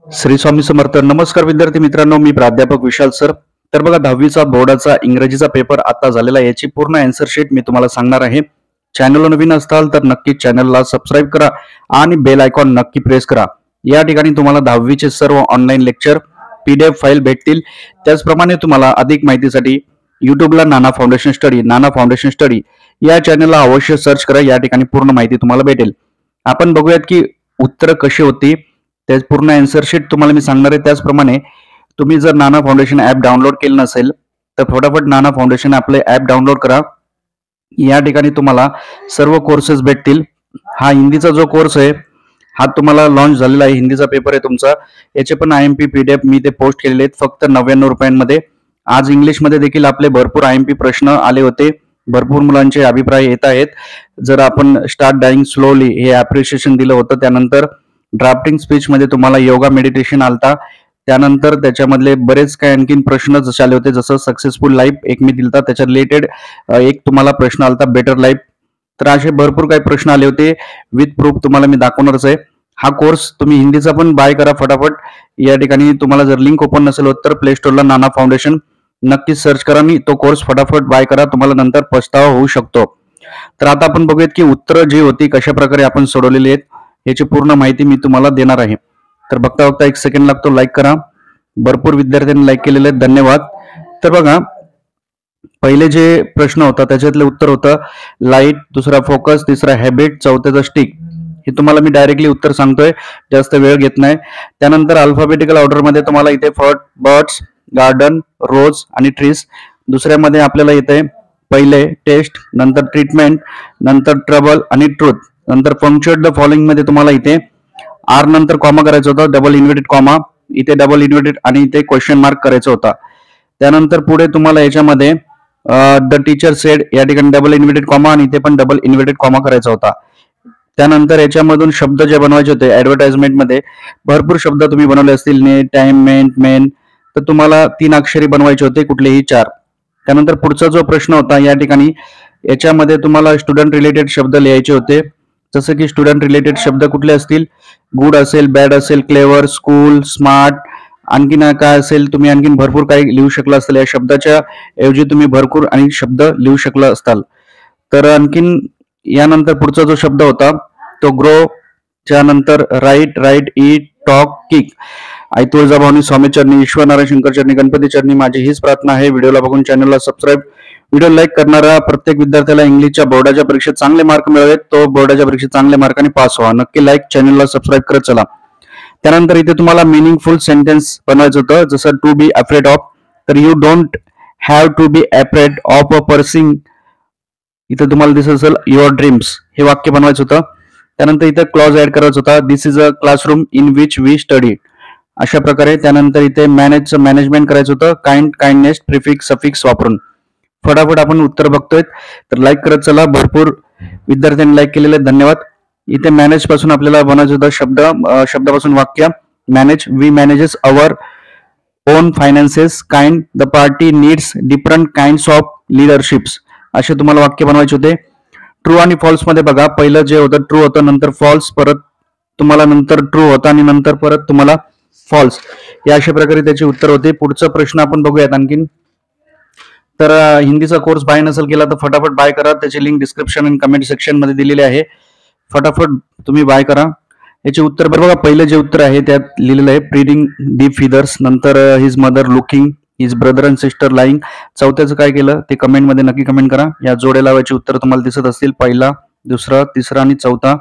श्री स्वामी समर्थ. नमस्कार विद्यार्थी मित्रांनो, मी प्राध्यापक विशाल सर. तर बघा, 10वीचा बोर्डाचा इंग्रजीचा पेपर आता झालेला आहे. याची पूर्ण आन्सर शीट मी तुम्हाला सांगणार आहे. चॅनलला नवीन असाल तर नक्की चॅनलला सबस्क्राईब करा आणि बेल आयकॉन नक्की प्रेस करा. या ठिकाणी तुम्हाला 10वीचे सर्व ऑनलाईन लेक्चर PDF फाईल भेटतील. त्याचप्रमाणे तुम्हाला अधिक माहितीसाठी युट्यूबला नाना फाउंडेशन स्टडी या चॅनलला अवश्य सर्च करा. या ठिकाणी पूर्ण माहिती तुम्हाला भेटेल. आपण बघूयात की उत्तर कशी होती. त्याच पूर्ण आन्सर शीट तुम्हाला मी सांगणार आहे. त्याचप्रमाणे तुम्ही जर नाना फाउंडेशन ऍप डाउनलोड केलं नसेल तर फटाफट नाना फाउंडेशन आपले ऍप डाउनलोड करा. या ठिकाणी तुम्हाला सर्व कोर्सेस भेटतील. हा हिंदीचा जो कोर्स आहे हा तुम्हाला लॉन्च झालेला आहे. हिंदीचा पेपर आहे तुमचा. याचे पण IMP PDF मी ते पोस्ट केलेले आहेत फक्त 99 रुपयांमध्ये. आज इंग्लिशमध्ये देखील आपले भरपूर IMP प्रश्न आले होते. भरपूर मुलांचे अभिप्राय येत आहेत. जर आपण स्टार्ट डाईंग स्लोली हे अप्रिशिएशन दिलं होतं. त्यानंतर ड्राफ्टिंग स्पीच मध्ये तुम्हाला योगा मेडिटेशन आलता. त्यानंतर त्याच्यामधले बरेच काही आणखीन प्रश्न जसे आले होते, जसं सक्सेसफुल लाईफ एक मी दिलता, त्याच्या रिलेटेड एक तुम्हाला प्रश्न आलता बेटर लाईफ. तर असे भरपूर काही प्रश्न आले होते. विथ प्रूफ तुम्हाला मी दाखवणारच आहे. हा कोर्स तुम्ही हिंदीचा पण बाय करा फटाफट. या ठिकाणी तुम्हाला जर लिंक ओपन नसेल होत तर प्ले स्टोरला नाना फाउंडेशन नक्कीच सर्च करा आणि तो कोर्स फटाफट बाय करा. तुम्हाला नंतर पछतावा होऊ शकतो. तर आता आपण बघूयात की उत्तरं जी होती कशा प्रकारे आपण सोडवलेली आहेत याची पूर्ण माहिती मी तुम्हाला देणार आहे. तर बघता बघता 1 सेकंड लागतो. लाईक करा. भरपूर विद्यार्थ्यांनी लाईक केलेले आहेत, धन्यवाद. तर बघा, पहिले जे प्रश्न होता त्याच्यातले उत्तर होतं लाईट, दुसरा फोकस, तिसरा हॅबिट, चौथ्याचा स्टिक. हे तुम्हाला मी डायरेक्टली उत्तर सांगतोय, जास्त वेळ घेत नाही. त्यानंतर अल्फाबेटिकल ऑर्डरमध्ये तुम्हाला इथे बर्ड्स, गार्डन, रोज आणि ट्रीज. दुसऱ्यामध्ये आपल्याला इथे पहिले टेस्ट, नंतर ट्रीटमेंट, नंतर ट्रबल आणि ट्रूथ. नंतर पंक्च्युएट द फॉलोइंग मध्ये तुम्हाला इथे आर नंतर कॉमा करायचा होता, डबल इन्व्हर्टेड कॉमा, इथे डबल इन्व्हर्टेड आणि इथे क्वेश्चन मार्क करायचा होता. त्यानंतर पुढे तुम्हाला याच्यामध्ये द टीचर सेड या ठिकाणी डबल इन्व्हर्टेड कॉमा आणि इथे पण डबल इन्व्हर्टेड कॉमा करायचा होता. त्यानंतर याच्यामधून शब्द जे बनवायचे होते ऍडव्हर्टाइजमेंट मध्ये भरपूर शब्द तुम्ही बनवले असतील, ने, टाइम, मेन, तर तुम्हाला 3 अक्षरी बनवायचे होते, कुठलेही 4. त्यानंतर पुढचा जो प्रश्न होता या ठिकाणी याच्यामध्ये तुम्हाला स्टुडंट रिलेटेड शब्द लिहायचे होते. जसं की स्टुडंट रिलेटेड शब्द कुठले असतील, गुड असेल, बॅड असेल, क्लेवर, स्कूल, स्मार्ट, आणखीन काय असेल, तुम्ही आणखीन भरपूर काही लिहू शकला असेल. या शब्दाच्या ऐवजी तुम्ही भरपूर आणि शब्द लिहू शकला असताल. तर आणखीन यानंतर पुढचा जो शब्द होता तो ग्रो, त्यानंतर राईट, ईट, टॉक, किक. आई तुळजाभवानी, स्वामी चरणी, ईश्वरनारायण शंकर चरणी, गणपती चरणी माझी हीच प्रार्थना आहे. व्हिडिओला बघून चॅनलला सबस्क्राईब, व्हिडिओ लाईक करणारा प्रत्येक विद्यार्थ्याला इंग्लिशच्या बोर्डाच्या परीक्षेत चांगले मार्क मिळावेत, तो बोर्डाच्या परीक्षेत चांगल्या मार्काने पास व्हा. नक्की लाईक, चॅनलला सबस्क्राईब करत चला. त्यानंतर इथे तुम्हाला मिनिंगफुल सेंटेन्स बनवायचं होतं, जसं टू बी अफ्रेड ऑफ, तर you don't have to be afraid of a piercing. इथे तुम्हाला दिसत असेल युअर ड्रीम्स, हे वाक्य बनवायचं होतं. त्यानंतर इथे क्लॉज ऍड करायचा होता, this is a classroom in which we study, अशा प्रकारे. त्यानंतर इथे मॅनेजमेंट करायचं होतं, काइंडनेस, प्रिफिक्स, सफिक्स वापरून. फटाफट आपण उत्तर बघतोय, तर लाईक करत चला. भरपूर विद्यार्थ्यांनी लाईक केलेले, धन्यवाद. इथे मॅनेज पासून आपल्याला बनवायचं होतं शब्दापासून वाक्य. Manage, we manages our own finances, kind, the party needs different kinds of leaderships, असे तुम्हाला वाक्य बनवायचे होते. ट्रू आणि फॉल्स मध्ये बघा, पहिलं जे होतं ट्रू होतं, नंतर फॉल्स, परत तुम्हाला नंतर ट्रू होता आणि नंतर परत तुम्हाला फॉल्स. या अशा प्रकारे त्याचे उत्तर होते. पुढचा प्रश्न आपण बघूयात आणखीन. तर हिंदीचा कोर्स बाय नसेल केला तर फटाफट बाय करा. त्याची लिंक डिस्क्रिप्शन आणि कमेंट सेक्शन मध्ये दिलेली आहे. फटाफट तुम्ही बाय करा. याचे उत्तर बघा, पहिलं जे उत्तर आहे त्यात लिहिलेलं आहे प्रीडिंग डीप फिदर्स, नंतर his mother looking, his brother and sister lying. चौथ्याचं काय केलं ते कमेंट मध्ये नक्की कमेंट करा. या जोड्या लावायची उत्तर तुम्हाला दिसत असतील, पहिला, दुसरा, तिसरा आणि चौथा.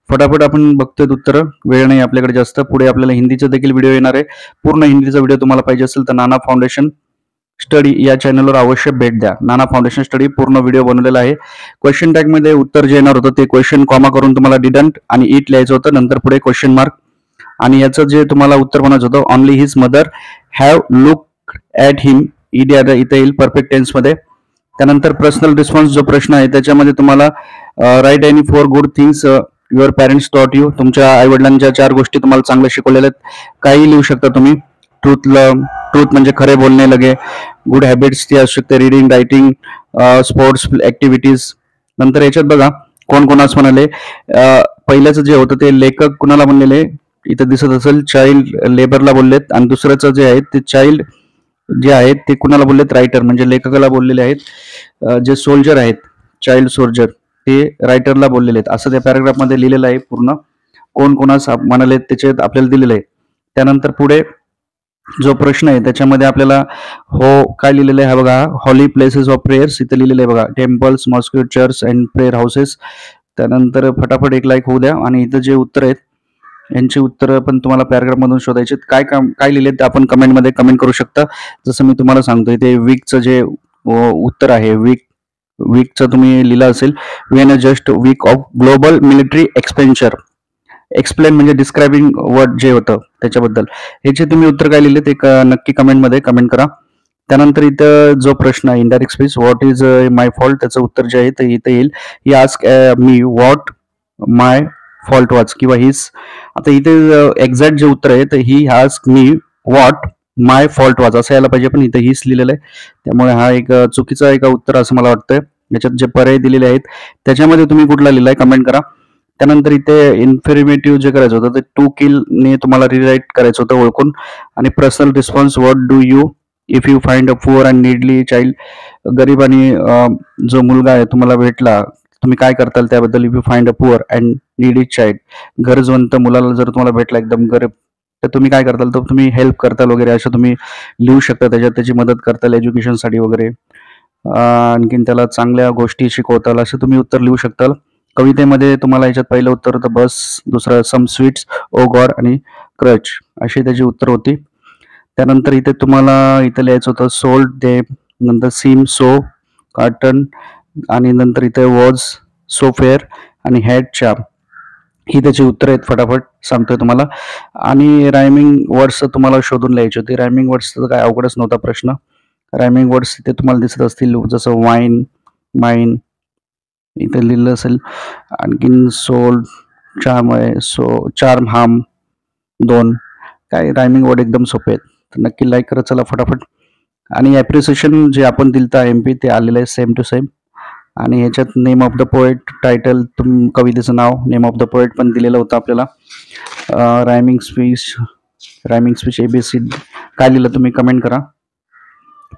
फटाफट आपण बघतोय उत्तर, वेळ नाही आपल्याकडे जास्त. पुढे आपल्याला हिंदीचा देखील व्हिडिओ येणार आहे. पूर्ण हिंदीचा व्हिडिओ तुम्हाला पाहिजे असेल तर नाना फाउंडेशन स्टडी या चॅनलवर अवश्य भेट द्या. नाना फाउंडेशन स्टडी पूर्ण व्हिडिओ बनवलेला आहे. क्वेश्चन टॅग मध्ये उत्तर जे येणार होतं ते क्वेश्चन कॉमा करून तुम्हाला डिडंट आणि इट लिहायचं होतं, नंतर पुढे क्वेश्चन मार्क. आणि याचं जे तुम्हाला उत्तर बनायचं होतं, only his mother have look at him, इथे येईल परफेक्ट टेन्स मध्ये. त्यानंतर पर्सनल रिस्पॉन्स जो प्रश्न आहे त्याच्यामध्ये तुम्हाला write any 4 good things your parents टॉट यू, तुमच्या आई वडिलांच्या 4 गोष्टी तुम्हाला चांगल्या शिकवलेल्या आहेत, काही लिहू शकता तुम्ही. ट्रूथ म्हणजे खरे बोलणे लगे. गुड हॅबिट्स ती असू शकते, रीडिंग, रायटिंग, स्पोर्ट्स ऍक्टिव्हिटीज. नंतर याच्यात बघा कोण कोणास म्हणाले, पहिल्याचं जे होतं ते लेखक कुणाला म्हणलेले, इथं दिसत असेल चाइल्ड लेबरला बोललेत, आणि दुसऱ्याचं जे आहे ते चाइल्ड जे आहेत ते कुणाला बोललेत, रायटर म्हणजे लेखकाला बोललेले आहेत. जे सोल्जर आहेत, चाइल्ड सोल्जर, ते रायटरला बोललेले आहेत असं त्या पॅराग्राफमध्ये लिहिलेलं आहे. पूर्ण कोण कोणास म्हणाले त्याच्यात आपल्याला दिलेलं आहे. त्यानंतर पुढे जो प्रश्न आहे त्याच्यामध्ये आपल्याला हो काय लिहिलेलं आहे हा बघा, हॉली प्लेसेस ऑफ प्रेयर्स इथे लिहिलेलं आहे बघा, temples, mosque, church and prayer houses. त्यानंतर फटाफट एक लाईक होऊ द्या. आणि इथं जे उत्तर आहेत यांची उत्तरं पण तुम्हाला पॅराग्राफ मधून शोधायचे. काय लिहिले ते आपण कमेंटमध्ये कमेंट करू शकता. जसं मी तुम्हाला सांगतोय ते वीकचं जे उत्तर आहे, वीकचं तुम्ही लिहिलं असेल, when a just week of global military expenditure. Explain म्हणजे डिस्क्रायबिंग वर्ड जे होतं त्याच्याबद्दल. ह्याचे तुम्ही उत्तर काय लिहिले ते नक्की कमेंटमध्ये कमेंट करा. त्यानंतर इथं जो प्रश्न आहे indirect speech, what is my fault, त्याचं उत्तर जे आहे ते इथं येईल, he ask me what my fault was, किंवा हिज. आता इथे एक्झॅक्ट जे उत्तर आहे तर he ask me what my fault was असं यायला पाहिजे, पण इथं हीच लिहिलेलं आहे. त्यामुळे हा एक चुकीचा एक उत्तर असं मला वाटतंय. याच्यात जे पर्याय दिलेले आहेत त्याच्यामध्ये तुम्ही कुठला लिहिलाय कमेंट करा. त्यानंतर इथे इन्फॉर्मेटिव्ह जे करायचं होतं ते टू किल ने तुम्हाला रिराईट करायचं होतं ओळखून. आणि personal response, what do you if you find a poor and needy child, गरीब आणि जो मुलगा आहे तुम्हाला भेटला, तुम्ही काय करताल त्याबद्दल. If you find a poor and needy child, गरजवंत मुलाला जर तुम्हाला भेटला एकदम गरीब, तर तुम्ही काय करताल, तर तुम्ही हेल्प करताल वगैरे असं तुम्ही लिहू शकता. त्याच्यात त्याची मदत करताल एज्युकेशनसाठी वगैरे, आणखीन त्याला चांगल्या गोष्टी शिकवताल असं तुम्ही उत्तर लिहू शकताल. कवितेमध्ये तुम्हाला याच्यात पहिलं उत्तर होतं बस, दुसरं सम स्वीट्स, ओ गॉड आणि क्रच, अशी त्याची उत्तर होती. त्यानंतर इथे तुम्हाला इथं लिहायचं होतं सोल्ड दे, नंतर सीम सो कॉटन, आणि नंतर इथे वॉज सो फेअर आणि हॅड चार्म. ही त्याची उत्तर आहेत. फटाफट सांगतोय तुम्हाला. आणि रायमिंग वर्ड्स तुम्हाला शोधून लिहायची होती. रायमिंग वर्ड्सचा काय अवघडच नव्हता प्रश्न. रायमिंग वर्ड्स इथे तुम्हाला दिसत असतील, जसं वाईन, माइन इथे लिहिलं असेल. आणखीन सोल्ड, चार्म आहे, चार्म, हार्म, दोन. काय रायमिंग वर्ड एकदम सोपे आहेत. तर नक्की लाईक करा चला फटाफट. आणि ॲप्रिसिएशन जे आपण दिलता MP ते आलेलं आहे सेम टू सेम. आणि ह्याच्यात name of the poet, title, कवितेचं नाव, नेम ऑफ द पोएट पण दिलेलं होतं आपल्याला. रायमिंग स्पीच ABC काय लिहिलं तुम्ही कमेंट करा.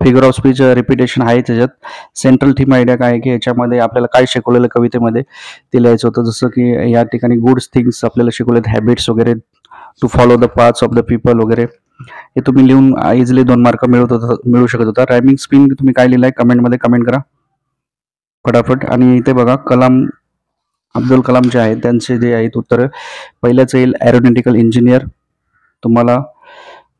फिगर ऑफ स्पीच रिपिटेशन आहे त्याच्यात. सेंट्रल थीम आयडिया काय आहे की याच्यामध्ये आपल्याला काय शिकवलेलं कवितेमध्ये ते लिहायचं होतं. जसं की या ठिकाणी गुड्स थिंग्स आपल्याला शिकवलेत, हॅबिट्स वगैरे, to follow the paths of the people वगैरे. हे तुम्ही लिहून इझिली 2 मार्क मिळू शकत होता. रायमिंग स्पिन तुम्ही काय लिहिलंय कमेंटमध्ये कमेंट करा फटाफट. आणि इथे बघा अब्दुल कलाम जे आहेत त्यांचे जे आहेत उत्तर, पहिल्याचं येईल एरोनॉटिकल इंजिनियर तुम्हाला.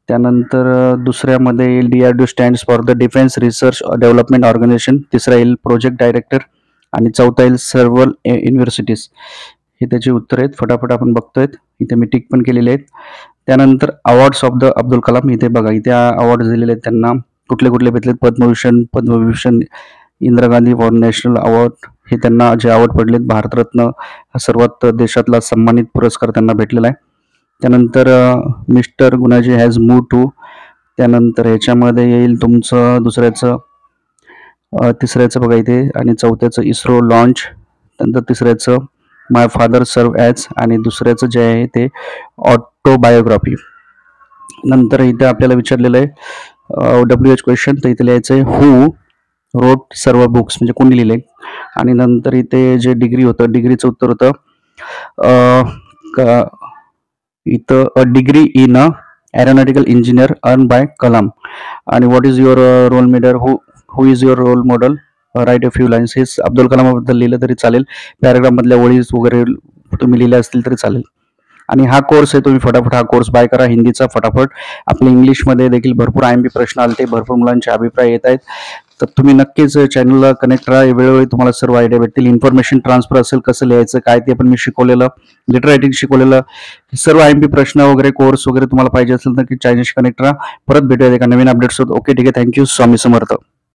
त्यानंतर दुसऱ्यामध्ये येईल DRDO stands for the defence research development organisation. तिसरा येईल प्रोजेक्ट डायरेक्टर. आणि चौथा येईल सर्व्हल युनिव्हर्सिटीज. हे त्याची उत्तर आहेत. फटाफट आपण बघतोय. इथे मी टिक पण केलेले आहेत. त्यानंतर awards of the Abdul Kalam, इथे बघा इथे अवॉर्ड दिलेले आहेत त्यांना. कुठले कुठले भेटलेत, Padma Bhushan, Indira Gandhi for national award, हे त्यांना जे अवॉर्ड पडलेत. भारतरत्न हा सर्वात देशातला सन्मानित पुरस्कार त्यांना भेटलेला आहे. त्यानंतर mister Gunaji has move to. त्यानंतर ह्याच्यामध्ये येईल तुमचं तिसऱ्याचं बघा इथे, आणि चौथ्याचं इस्रो लॉन्च. त्यानंतर तिसऱ्याचं माय फादर सर्व ॲज, आणि दुसऱ्याचं जे आहे ते ऑटोबायोग्राफी. नंतर इथे आपल्याला विचारलेलं आहे WH क्वेश्चन, तर इथे लिहायचं आहे हू रोट सर्व बुक्स, म्हणजे कोणी लिहिले. आणि नंतर इथे जे डिग्री होतं, डिग्रीचं उत्तर होतं इथं a degree in a aeronautical engineer earn by Kalam. आणि what is your role model, who is your role model, write a few lines. हे अब्दुल कलामाबद्दल लिहिलं तरी चालेल, पॅराग्राफमधल्या वळी वगैरे तुम्ही लिहिल्या असतील तरी चालेल. आणि हा कोर्स आहे, तुम्ही फटाफट हा कोर्स बाय करा हिंदीचा फटाफट. आपल्या इंग्लिशमध्ये देखील भरपूर IMP प्रश्न आले, भरपूर मुलांचे अभिप्राय येत आहेत. तर तुम्ही नक्कीच चॅनलला कनेक्ट राहा. वेळोवेळी तुम्हाला सर्व आयडिया भेटतील. इन्फॉर्मेशन ट्रान्सफर असेल, कसं लिहायचं काय ते पण मी शिकवलेलं, लेटर रायटिंग शिकवलेलं, सर्व IMP प्रश्न वगैरे कोर्स वगैरे तुम्हाला पाहिजे असेल तर चॅनलशी कनेक्ट राहा. परत भेटूया एका नवीन अपडेट्स. ओके ठीक आहे, थँक्यू. स्वामी समर्थ.